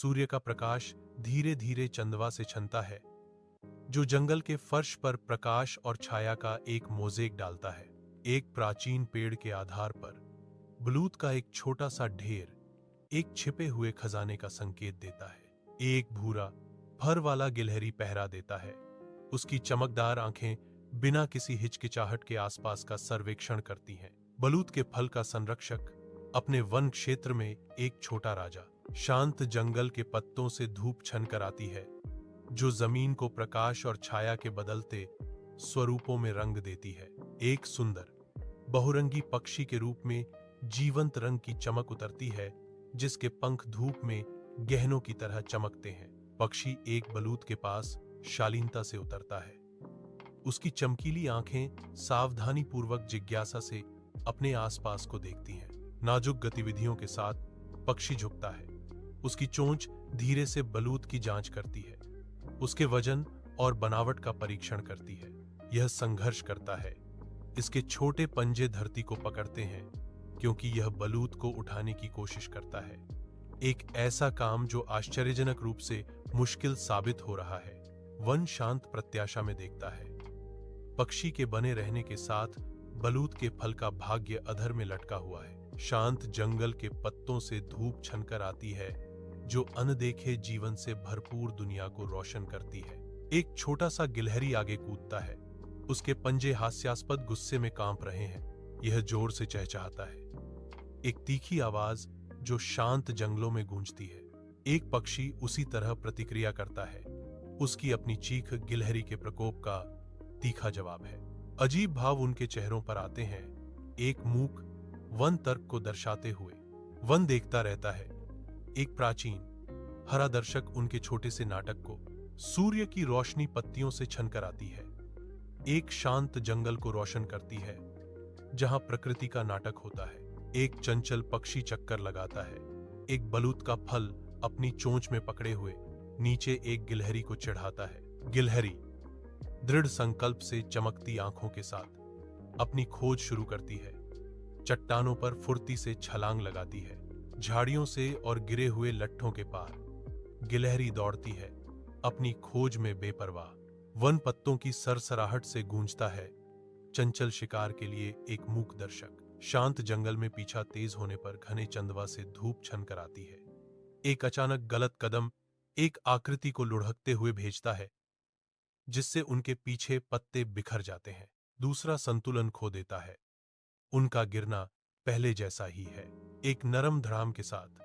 सूर्य का प्रकाश धीरे धीरे चंदवा से छनता है, जो जंगल के फर्श पर प्रकाश और छाया का एक मोज़ेक डालता है। एक प्राचीन पेड़ के आधार पर बलूत का एक छोटा सा ढेर एक छिपे हुए खजाने का संकेत देता है। एक भूरा फर वाला गिलहरी पहरा देता है। उसकी चमकदार आंखें बिना किसी हिचकिचाहट के आसपास का सर्वेक्षण करती हैं। बलूत के फल का संरक्षक अपने वन क्षेत्र में एक छोटा राजा। शांत जंगल के पत्तों से धूप छन कर आती है, जो जमीन को प्रकाश और छाया के बदलते स्वरूपों में रंग देती है। एक सुंदर बहुरंगी पक्षी के रूप में जीवंत रंग की चमक उतरती है, जिसके पंख धूप में गहनों की तरह चमकते हैं। पक्षी एक बलूत के पास शालीनता से उतरता है। उसकी चमकीली आंखें सावधानी पूर्वक जिज्ञासा से अपने आसपास को देखती हैं। नाजुक गतिविधियों के साथ पक्षी झुकता है। उसकी चोंच धीरे से बलूत की जांच करती है, उसके वजन और बनावट का परीक्षण करती है। यह संघर्ष करता है। इसके छोटे पंजे धरती को पकड़ते हैं, क्योंकि यह बलूत को उठाने की कोशिश करता है। एक ऐसा काम जो आश्चर्यजनक रूप से मुश्किल साबित हो रहा है। वन शांत प्रत्याशा में देखता है। पक्षी के बने रहने के साथ बलूत के फल का भाग्य अधर में लटका हुआ है। शांत जंगल के पत्तों से धूप छनकर आती है, जो अनदेखे जीवन से भरपूर दुनिया को रोशन करती है। एक छोटा सा गिलहरी आगे कूदता है। उसके पंजे हास्यास्पद गुस्से में कांप रहे हैं। यह जोर से चहचहाता है, एक तीखी आवाज जो शांत जंगलों में गूंजती है। एक पक्षी उसी तरह प्रतिक्रिया करता है। उसकी अपनी चीख गिलहरी के प्रकोप का तीखा जवाब है। अजीब भाव उनके चेहरों पर आते हैं। एक मूक वन तर्क को दर्शाते हुए वन देखता रहता है। एक प्राचीन हरा दर्शक उनके छोटे से नाटक को सूर्य की रोशनी पत्तियों से छनकर आती है। एक शांत जंगल को रोशन करती है, जहां प्रकृति का नाटक होता है। एक चंचल पक्षी चक्कर लगाता है। एक बलूत का फल अपनी चोंच में पकड़े हुए नीचे एक गिलहरी को चढ़ाता है। गिलहरी दृढ़ संकल्प से चमकती आंखों के साथ अपनी खोज शुरू करती है। चट्टानों पर फुर्ती से छलांग लगाती है। झाड़ियों से और गिरे हुए लट्ठों के पार गिलहरी दौड़ती है, अपनी खोज में बेपरवाह। वन पत्तों की सरसराहट से गूंजता है। चंचल शिकार के लिए एक मूक दर्शक। शांत जंगल में पीछा तेज होने पर घने चंदवा से धूप छन कर आती है। एक अचानक गलत कदम एक आकृति को लुढ़कते हुए भेजता है, जिससे उनके पीछे पत्ते बिखर जाते हैं। दूसरा संतुलन खो देता है। उनका गिरना पहले जैसा ही है, एक नरम धड़ाम के साथ।